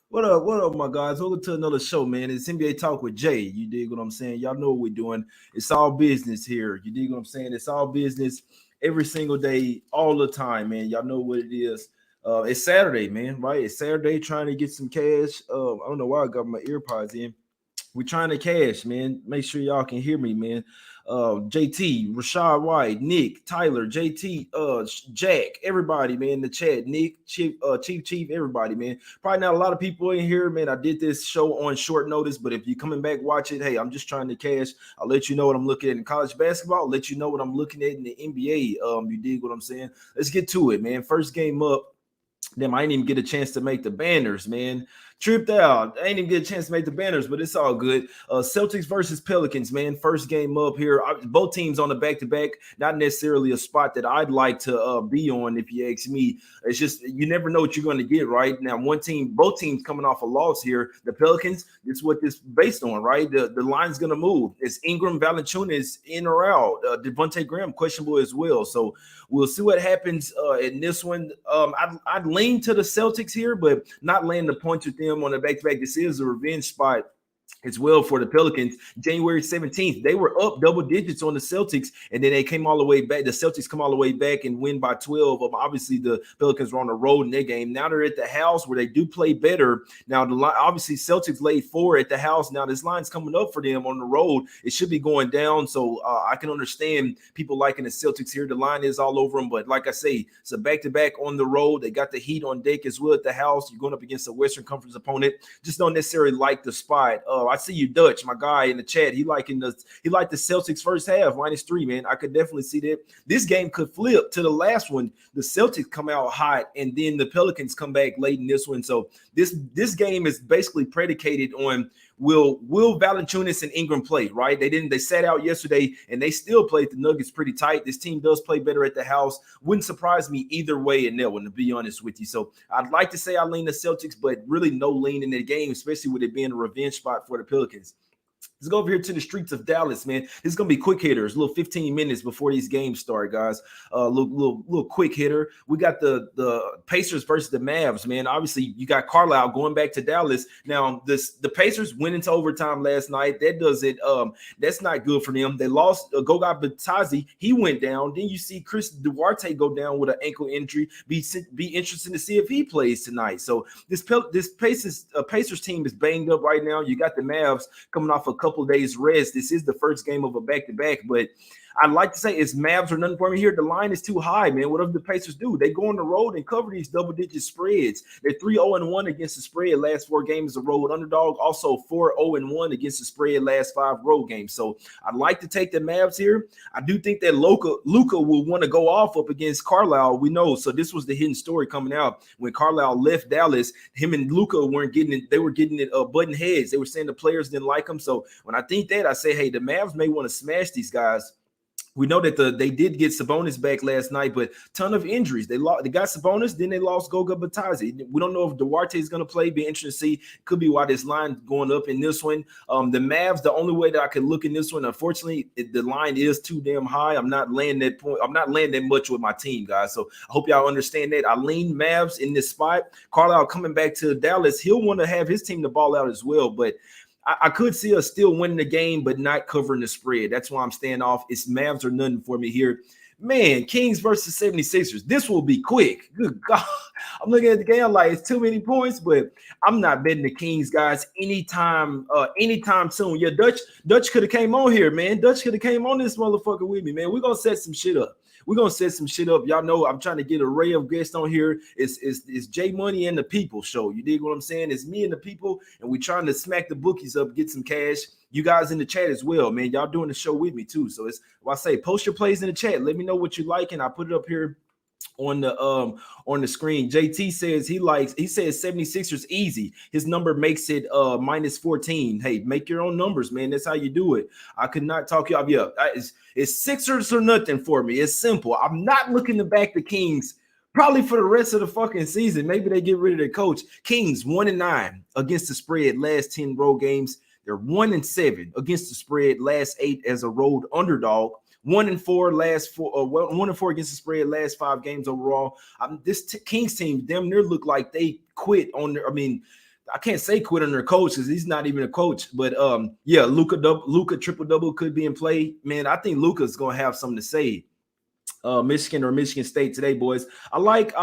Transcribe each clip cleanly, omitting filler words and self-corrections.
What up, my guys? Welcome to another show, man. It's NBA Talk with Jay. You dig what I'm saying? Y'all know what we're doing. It's all business here. You dig what I'm saying? It's all business every single day, all the time, man. Y'all know what it is. It's Saturday, man, right? It's Saturday, trying to get some cash. I don't know why I got my earpods in. We're trying to cash, man. Make sure y'all can hear me, man. JT, Rashad White, Nick, Tyler, JT, Jack, everybody, man, in the chat, Nick, Chief, everybody, man. Probably not a lot of people in here, man. I did this show on short notice, but if you're coming back, watch it. Hey, I'm just trying to cash. I'll let you know what I'm looking at in college basketball. I'll let you know what I'm looking at in the NBA. You dig what I'm saying? Let's get to it, man. First game up. Damn, I didn't even get a chance to make the banners, man. Tripped out. I ain't even get a chance to make the banners, but it's all good. Celtics versus Pelicans, man. First game up here. Both teams on the back-to-back. Not necessarily a spot that I'd like to be on, if you ask me. It's just you never know what you're going to get, right? Now, both teams coming off a loss here. The Pelicans, this is what this based on, right? The line's going to move. It's Ingram, Valanciunas in or out. Devontae Graham, questionable as well. So we'll see what happens in this one. I'd lean to the Celtics here, but not laying the points with them on the back-to-back. This is a revenge spot as well for the Pelicans. January 17th, they were up double digits on the Celtics, and then they came all the way back. The Celtics come all the way back and win by 12. Obviously, the Pelicans were on the road in their game. Now they're at the house where they do play better. Now, obviously, Celtics laid 4 at the house. Now this line's coming up for them on the road. It should be going down, so I can understand people liking the Celtics here. The line is all over them, but like I say, it's a back-to-back on the road. They got the heat on deck as well at the house. You're going up against a Western Conference opponent. Just don't necessarily like the spot. I see you, Dutch, my guy in the chat. He liked the Celtics first half -3, man. I could definitely see that. This game could flip to the last one. The Celtics come out hot, and then the Pelicans come back late in this one. So this game is basically predicated on will Valanciunas and Ingram play, right? They sat out yesterday, and they still played the Nuggets pretty tight. This team does play better at the house. Wouldn't surprise me either way in that one, to be honest with you. So I'd like to say I lean the Celtics, but really no lean in the game, especially with it being a revenge spot for the Pelicans. Let's go over here to the streets of Dallas, man. This is going to be quick hitters, a little 15 minutes before these games start, guys. Little quick hitter. We got the Pacers versus the Mavs, man. Obviously, you got Carlisle going back to Dallas. Now, the Pacers went into overtime last night. That does it. That's not good for them. They lost Goga Batadze. He went down. Then you see Chris Duarte go down with an ankle injury. Be interesting to see if he plays tonight. So this Pacers team is banged up right now. You got the Mavs coming off a couple days rest. This is the first game of a back-to-back, but I'd like to say it's Mavs or nothing for me here. The line is too high, man. Whatever the Pacers do, they go on the road and cover these double-digit spreads. They're 3-0-1 against the spread last 4 games as a road underdog. Also 4-0-1 against the spread last 5 road games. So I'd like to take the Mavs here. I do think that Luka will want to go off up against Carlisle. We know. So this was the hidden story coming out when Carlisle left Dallas. Him and Luka weren't getting it. They were getting it button heads. They were saying the players didn't like him. So when I think that, I say, hey, the Mavs may want to smash these guys. We know that they did get Sabonis back last night, but ton of injuries. They got Sabonis, then they lost Goga Batadze. We don't know if Duarte is going to play. Be interesting to see. Could be why this line going up in this one. The Mavs, the only way that I could look in this one, unfortunately, the line is too damn high. I'm not laying that point. I'm not laying that much with my team, guys. So I hope y'all understand that. I lean Mavs in this spot. Carlisle coming back to Dallas. He'll want to have his team to ball out as well, but I could see us still winning the game, but not covering the spread. That's why I'm staying off. It's Mavs or nothing for me here. Man, Kings versus 76ers. This will be quick. Good God. I'm looking at the game I'm like it's too many points, but I'm not betting the Kings, guys, anytime soon. Yeah, Dutch could have came on here, man. Dutch could have came on this motherfucker with me, man. We're going to set some shit up. Y'all know I'm trying to get an array of guests on here. It's J Money and the People show. You dig what I'm saying? It's me and the people, and we're trying to smack the bookies up, get some cash. You guys in the chat as well, man. Y'all doing the show with me too. So I say post your plays in the chat. Let me know what you like, and I put it up here on the screen. JT says he says 76ers easy. His number makes it -14. Hey, make your own numbers, man. That's how you do it. I could not talk you up. Yeah, it's Sixers or nothing for me. It's simple. I'm not looking to back the Kings probably for the rest of the fucking season. Maybe they get rid of their coach. Kings 1-9 against the spread last 10 road games. They're 1-7 against the spread last 8 as a road underdog. 1-4 last four, 1-4 against the spread last 5 games overall. This Kings team, damn near look like they quit on their. I mean, I can't say quit on their coach because he's not even a coach. But yeah, Luka triple double could be in play. Man, I think Luka's gonna have something to say. Michigan or Michigan State today, boys. I like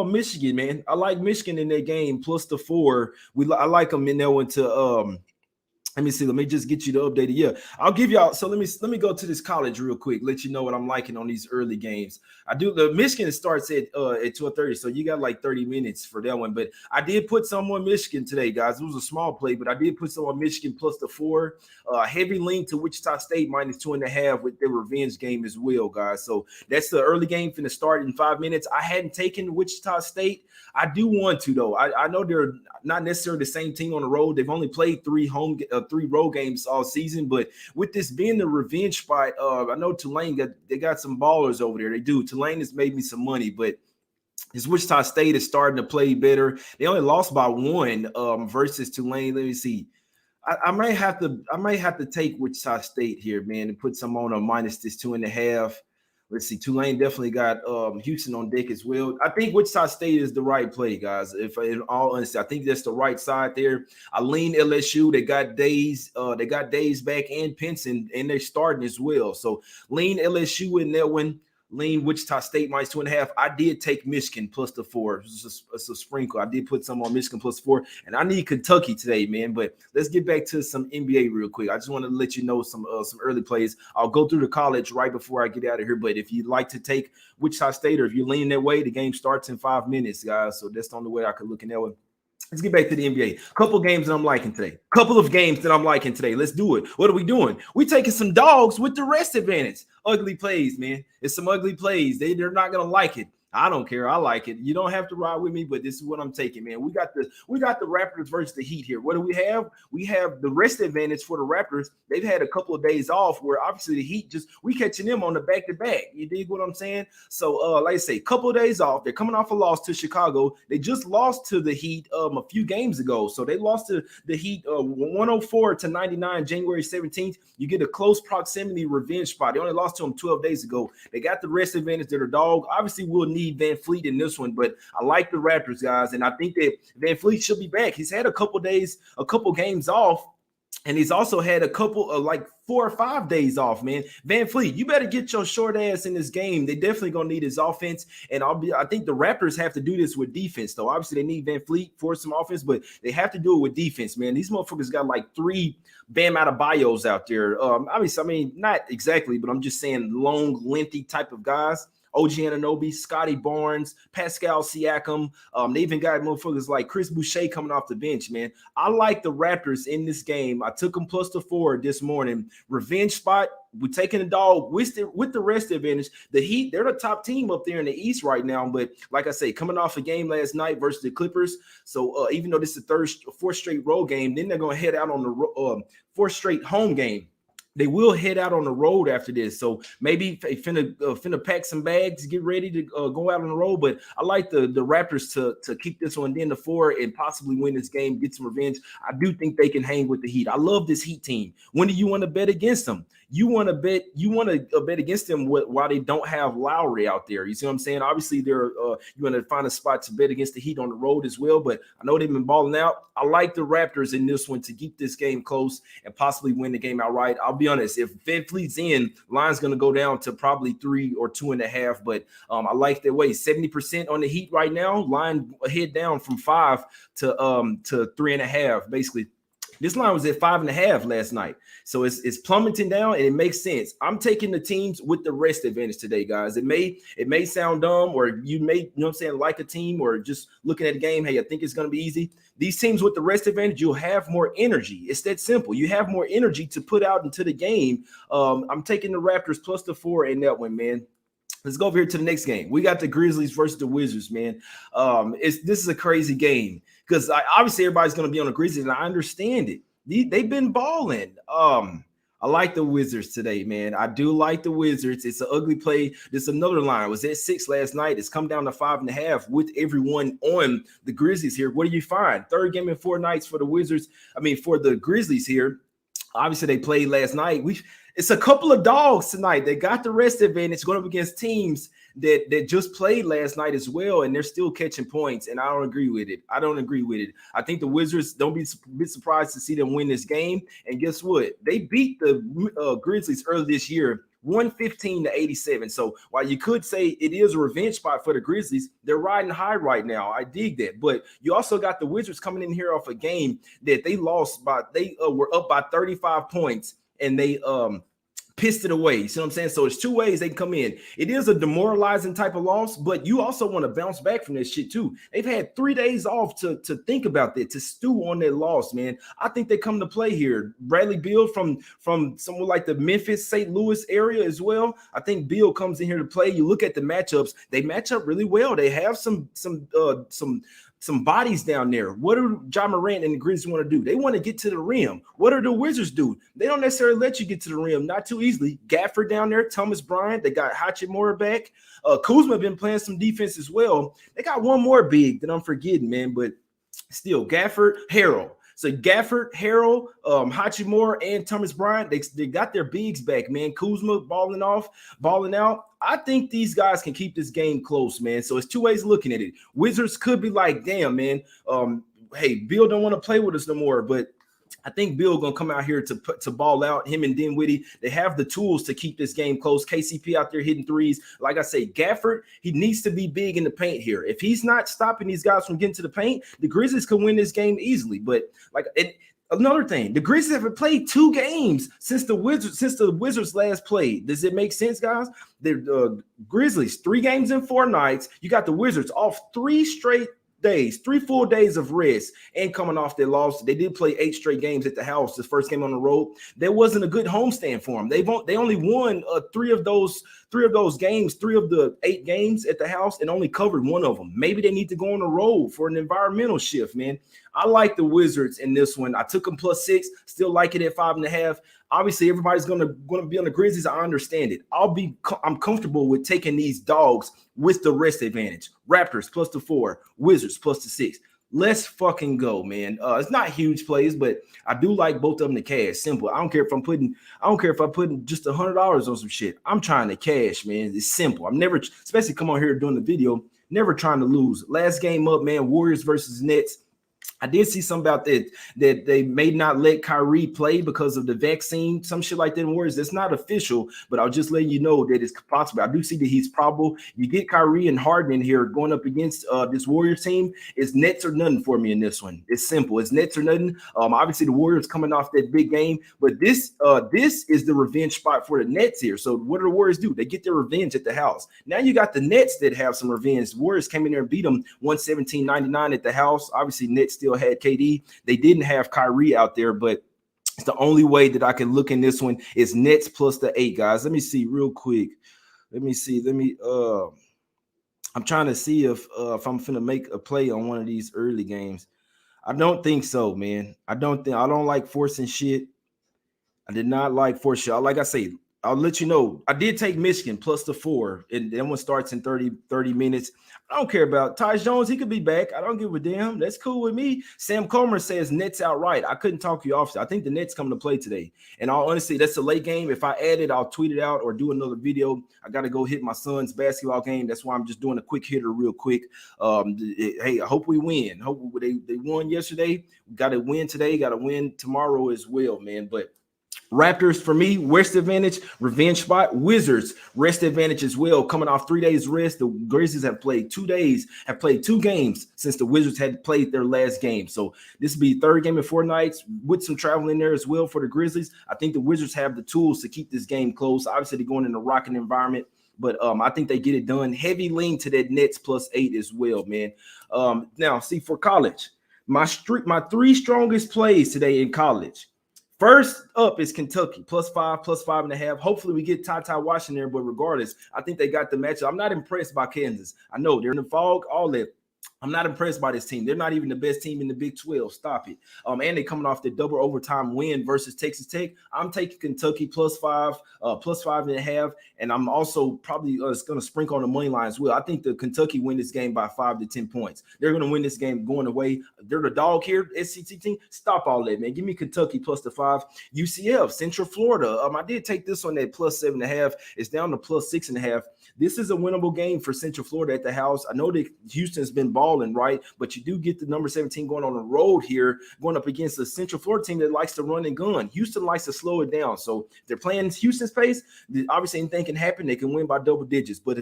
Michigan, man. I like Michigan in that game plus the 4. I like them in that one to let me see. Let me just get you the updated. Yeah, I'll give y'all. So let me go to this college real quick. Let you know what I'm liking on these early games. I do. The Michigan starts at 12:30, so you got like 30 minutes for that one. But I did put some on Michigan today, guys. It was a small play, but I did put some on Michigan plus the 4. Heavy lean to Wichita State minus 2.5 with their revenge game as well, guys. So that's the early game finna start in 5 minutes. I hadn't taken Wichita State. I do want to though. I know they're not necessarily the same team on the road. They've only played 3 road games all season, but with this being the revenge spot, I know Tulane got some ballers over there. They do. Tulane has made me some money, but this Wichita State is starting to play better. They only lost by 1 versus Tulane. Let me see. I might have to take Wichita State here, man, and put some on a minus this 2.5. Let's see. Tulane definitely got Houston on deck as well. I think Wichita State is the right play, guys. If in all honesty, I think that's the right side there. I lean LSU. They got Days back and Pinson, and they're starting as well. So lean LSU in that one. Lean Wichita State minus 2.5. I did take Michigan plus the 4. It's a sprinkle. I did put some on Michigan plus 4, and I need Kentucky today, man. But let's get back to some NBA real quick. I just want to let you know some early plays. I'll go through the college right before I get out of here. But if you'd like to take Wichita State, or if you're leaning that way, the game starts in 5 minutes, guys. So that's the only way I could look in that one. Let's get back to the NBA. Couple of games that I'm liking today. Let's do it. What are we doing? We're taking some dogs with the rest advantage. Ugly plays, man. It's some ugly plays. They're not gonna like it. I don't care. I like it. You don't have to ride with me, but this is what I'm taking, man. We got the Raptors versus the Heat here. What do we have? We have the rest advantage for the Raptors. They've had a couple of days off where obviously the Heat we catching them on the back-to-back. You dig what I'm saying? So like I say, couple of days off. They're coming off a loss to Chicago. They just lost to the Heat a few games ago. So they lost to the Heat 104-99 January 17th. You get a close proximity revenge spot. They only lost to them 12 days ago. They got the rest advantage. They're a dog. Obviously, we'll need Van Fleet in this one, but I like the Raptors, guys, and I think that Van Fleet should be back. He's had a couple games off, and he's also had a couple of like 4 or 5 days off, man. Van Fleet, you better get your short ass in this game. They definitely gonna need his offense, and I think the Raptors have to do this with defense, though. Obviously, they need Van Fleet for some offense, but they have to do it with defense, man. These motherfuckers got like 3 Bam Adebayos out there. Obviously, I mean, not exactly, but I'm just saying long, lengthy type of guys. OG Anunoby, Scotty Barnes, Pascal Siakam. They even got motherfuckers like Chris Boucher coming off the bench, man. I like the Raptors in this game. I took them plus the 4 this morning. Revenge spot. We're taking the dog with the rest advantage. The Heat, they're the top team up there in the East right now. But like I say, coming off a game last night versus the Clippers. So even though this is the 4th straight road game, then they're going to head out on the 4th straight home game. They will head out on the road after this. So maybe finna pack some bags, get ready to go out on the road. But I like the Raptors to keep this one in the 4 and possibly win this game, get some revenge. I do think they can hang with the Heat. I love this Heat team. When do you want to bet against them? You want to bet against them while they don't have Lowry out there. You see what I'm saying? Obviously, you want to find a spot to bet against the Heat on the road as well. But I know they've been balling out. I like the Raptors in this one to keep this game close and possibly win the game outright. I'll be honest, if Van Fleet's in, line's going to go down to probably 3 or 2.5. But I like that way. 70% on the Heat right now. Line head down from 5 to 3.5, basically. This line was at 5.5 last night. So it's plummeting down, and it makes sense. I'm taking the teams with the rest advantage today, guys. It may sound dumb, or you may, you know what I'm saying, like a team, or just looking at the game, hey, I think it's going to be easy. These teams with the rest advantage, you'll have more energy. It's that simple. You have more energy to put out into the game. I'm taking the Raptors plus the 4 in that one, man. Let's go over here to the next game. We got the Grizzlies versus the Wizards, man. This is a crazy game because obviously everybody's going to be on the Grizzlies, and I understand it. They've been balling. I like the Wizards today, man. I do like the Wizards. It's an ugly play. This another line. It was at 6 last night. It's come down to 5.5 with everyone on the Grizzlies here. What do you find? Third game in 4 nights for the Wizards. I mean, for the Grizzlies here. Obviously, they played last night. It's a couple of dogs tonight. They got the rest advantage going up against teams that just played last night as well, and they're still catching points. And I don't agree with it. I think the Wizards, don't be surprised to see them win this game. And guess what? They beat the Grizzlies earlier this year, 115-87. So while you could say it is a revenge spot for the Grizzlies, they're riding high right now. I dig that. But you also got the Wizards coming in here off a game that they lost by, they were up by 35 points and they pissed it away. You see what I'm saying? So it's two ways they can come in. It is a demoralizing type of loss, but you also want to bounce back from this shit too. They've had 3 days off to think about that, to stew on that loss, man. I think they come to play here. Bradley Beal from somewhere like the Memphis, St. Louis area as well. I think Beal comes in here to play. You look at the matchups, they match up really well. They have some bodies down there. What do Ja Morant and the Grizzlies want to do? They want to get to the rim. What do the Wizards do? They don't necessarily let you get to the rim, not too easily. Gafford down there, Thomas Bryant. They got Hachimura back. Kuzma been playing some defense as well. They got one more big that I'm forgetting, man, but still, Gafford, Harrell. So Gafford, Harrell, Hachimura, and Thomas Bryant, they got their bigs back, man. Kuzma balling out. I think these guys can keep this game close, man. So it's two ways of looking at it. Wizards could be like, damn, man, hey, Bill don't want to play with us no more, but I think Bill gonna come out here to ball out. Him and Dinwiddie, they have the tools to keep this game close. KCP out there hitting threes. Like I say, Gafford, he needs to be big in the paint here. If he's not stopping these guys from getting to the paint, the Grizzlies could win this game easily. But another thing, the Grizzlies haven't played 2 games since the Wizards last played. Does it make sense, guys? The Grizzlies 3 games in 4 nights. You got the Wizards off 3 straight days, 3 full days of rest, and coming off their loss. They did play 8 straight games at the house. This first game on the road, there wasn't a good homestand for them. They only won 3 of those games, 3 of the 8 games at the house, and only covered 1 of them. Maybe they need to go on the road for an environmental shift, man. I like the Wizards in this one. I took them +6, still like it at 5.5. Obviously, everybody's gonna be on the Grizzlies. I understand it. I'm comfortable with taking these dogs with the rest advantage. Raptors +4, Wizards +6. Let's fucking go, man. It's not huge plays, but I do like both of them to cash. Simple. I don't care if I'm putting just $100 on some shit. I'm trying to cash, man. It's simple. I'm never, especially come on here doing the video, never trying to lose. Last game up, man. Warriors versus Nets. I did see something about that they may not let Kyrie play because of the vaccine, some shit like that in Warriors. That's not official, but I'll just let you know that it's possible. I do see that he's probable. You get Kyrie and Harden in here going up against this Warriors team. It's Nets or nothing for me in this one. It's simple. It's Nets or nothing. Obviously the Warriors coming off that big game, but this is the revenge spot for the Nets here. So what do the Warriors do? They get their revenge at the house. Now you got the Nets that have some revenge. The Warriors came in there and beat them 117-99 at the house. Obviously Nets still had KD. They didn't have Kyrie out there, but it's the only way that I can look in this one is Nets +8, guys. Let me see real quick. I'm trying to see if I'm finna make a play on one of these early games. I don't think so, man. I don't like forcing shit. I did not like forcing shit. Like I say, I'll let you know. I did take Michigan +4, and that one starts in 30 minutes. I don't care about Tyus Jones. He could be back. I don't give a damn. That's cool with me. Sam Comer says Nets outright. I couldn't talk you off. I think the Nets come to play today. And all honesty, that's a late game. If I add it, I'll tweet it out or do another video. I got to go hit my son's basketball game. That's why I'm just doing a quick hitter real quick. Hey, I hope we win. Hope they won yesterday. We got to win today. Got to win tomorrow as well, man. But Raptors for me, rest advantage, revenge spot. Wizards, rest advantage as well. Coming off 3 days rest, the Grizzlies have played 2 games since the Wizards had played their last game. So this will be 3rd game in 4 nights with some travel in there as well for the Grizzlies. I think the Wizards have the tools to keep this game close. Obviously, they're going in a rocking environment, but I think they get it done. Heavy lean to that Nets +8 as well, man. Now, see, for college, my 3 strongest plays today in college. First up is Kentucky, +5, +5.5. Hopefully we get Ty Washington there, but regardless, I think they got the matchup. I'm not impressed by Kansas. I know they're in the fog, all that. I'm not impressed by this team. They're not even the best team in the Big 12. Stop it. And they're coming off the double overtime win versus Texas Tech. I'm taking Kentucky plus 5.5. And I'm also probably going to sprinkle on the money line as well. I think the Kentucky win this game by 5 to 10 points. They're going to win this game going away. They're the dog here, SEC team. Stop all that, man. Give me Kentucky plus the 5. UCF, Central Florida. I did take this one at plus 7.5. It's down to plus 6.5. This is a winnable game for Central Florida at the house. I know that Houston's been balling, right? But you do get the number 17 going on the road here, going up against a Central Florida team that likes to run and gun. Houston likes to slow it down. So if they're playing Houston's pace, obviously anything can happen. They can win by double digits. But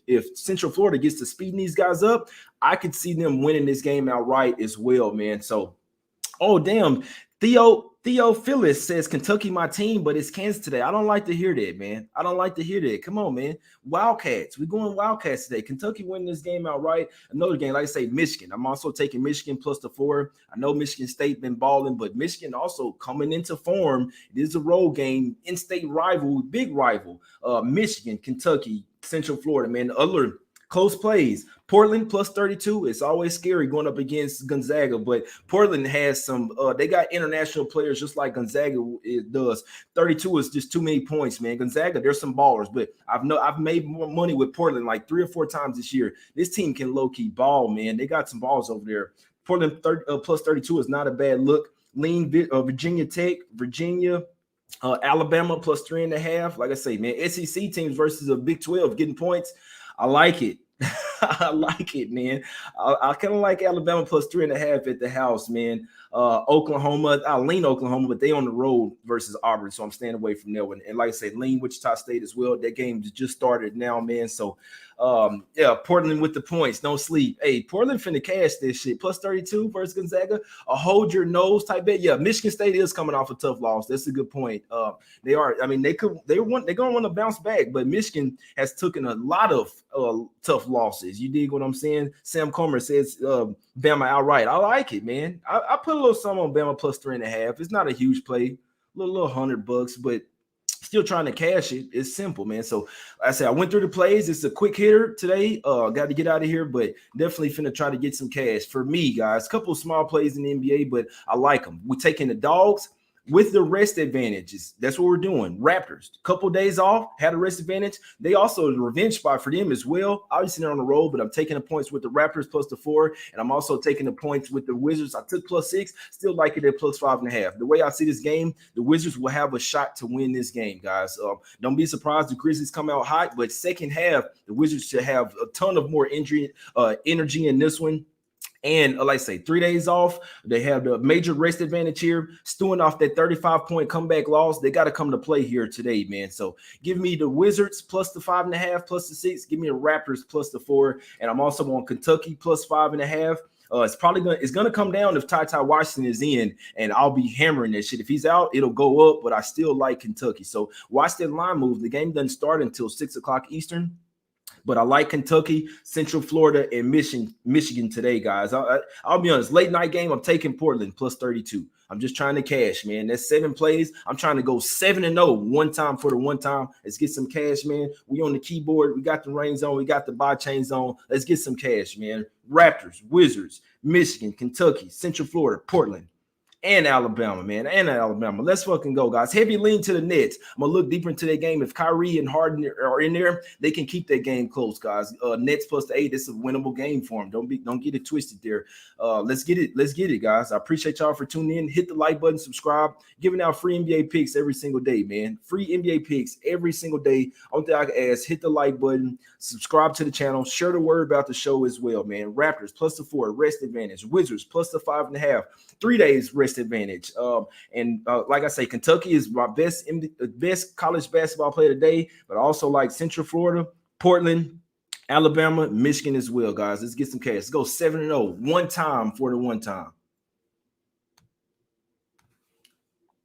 if Central Florida gets to speeding these guys up, I could see them winning this game outright as well, man. So, oh, damn. Theo Phyllis says Kentucky my team, but it's Kansas today. I don't like to hear that, man. I don't like to hear that. Come on, man. Wildcats. We're going Wildcats today. Kentucky winning this game outright. Another game, like I say, Michigan. I'm also taking Michigan plus the 4. I know Michigan State been balling, but Michigan also coming into form. It is a road game, in-state rival, big rival. Michigan, Kentucky, Central Florida, man. Other close plays. Portland plus 32. It's always scary going up against Gonzaga, but Portland has some. They got international players just like Gonzaga does. 32 is just too many points, man. Gonzaga, there's some ballers, but I've made more money with Portland like 3 or 4 times this year. This team can low key ball, man. They got some balls over there. Portland plus 32 is not a bad look. Lean Virginia Tech, Virginia. Alabama plus 3.5. Like I say, man, SEC teams versus a Big 12 getting points. I like it. I like it, man. I kind of like Alabama plus 3.5 at the house, man. Oklahoma, I lean Oklahoma, but they on the road versus Auburn, so I'm staying away from that one. And like I said, lean Wichita State as well. That game just started now, man. So, yeah, Portland with the points. Don't sleep. Hey, Portland finna cash this shit. Plus 32 versus Gonzaga. A hold your nose type bet. Yeah, Michigan State is coming off a tough loss. That's a good point. They are. I mean, they're gonna want to bounce back, but Michigan has taken a lot of tough losses. You dig what I'm saying? Sam Comer says Bama outright. I like it, man. I put a little something on Bama plus 3.5. It's not a huge play, little $100, but still trying to cash it. It's simple, man. So like I said, I went through the plays. It's a quick hitter today. Got to get out of here, but definitely finna try to get some cash for me, guys. A couple of small plays in the NBA, but I like them. We're taking the dogs with the rest advantages. That's what we're doing. Raptors, couple days off, had a rest advantage. They also a revenge spot for them as well. Obviously, they're on the road, but I'm taking the points with the Raptors plus the 4, and I'm also taking the points with the Wizards. I took plus 6, still like it at plus 5.5. The way I see this game, the Wizards will have a shot to win this game, guys. Don't be surprised the Grizzlies come out hot, but second half, the Wizards should have a ton of more energy in this one. And like I say, 3 days off. They have the major rest advantage here. Stewing off that 35-point comeback loss. They got to come to play here today, man. So give me the Wizards plus the 5.5, plus the 6. Give me the Raptors plus the 4. And I'm also on Kentucky plus 5.5. It's gonna come down if Ty Washington is in, and I'll be hammering that shit. If he's out, it'll go up, but I still like Kentucky. So watch that line move. The game doesn't start until 6 o'clock Eastern. But I like Kentucky, Central Florida, and Michigan today, guys. I'll be honest. Late night game, I'm taking Portland plus 32. I'm just trying to cash, man. That's 7 plays. I'm trying to go 7-0 one time for the one time. Let's get some cash, man. We on the keyboard. We got the rains on. We got the buy chains on. Let's get some cash, man. Raptors, Wizards, Michigan, Kentucky, Central Florida, Portland. And Alabama, man, and Alabama. Let's fucking go, guys. Heavy lean to the Nets. I'm going to look deeper into that game. If Kyrie and Harden are in there, they can keep that game close, guys. Nets plus the 8, it's a winnable game for them. Don't get it twisted there. Let's get it, guys. I appreciate y'all for tuning in. Hit the like button, subscribe. Giving out free NBA picks every single day, man. Free NBA picks every single day. Only thing I can ask, hit the like button, subscribe to the channel, share the word about the show as well, man. Raptors plus the 4, rest advantage. Wizards plus the 5.5, 3 days rest advantage. Like I say, Kentucky is my best college basketball player today, but I also like Central Florida, Portland, Alabama, Michigan as well, guys. Let's get some cash. Let's go 7-0 one time for the one time.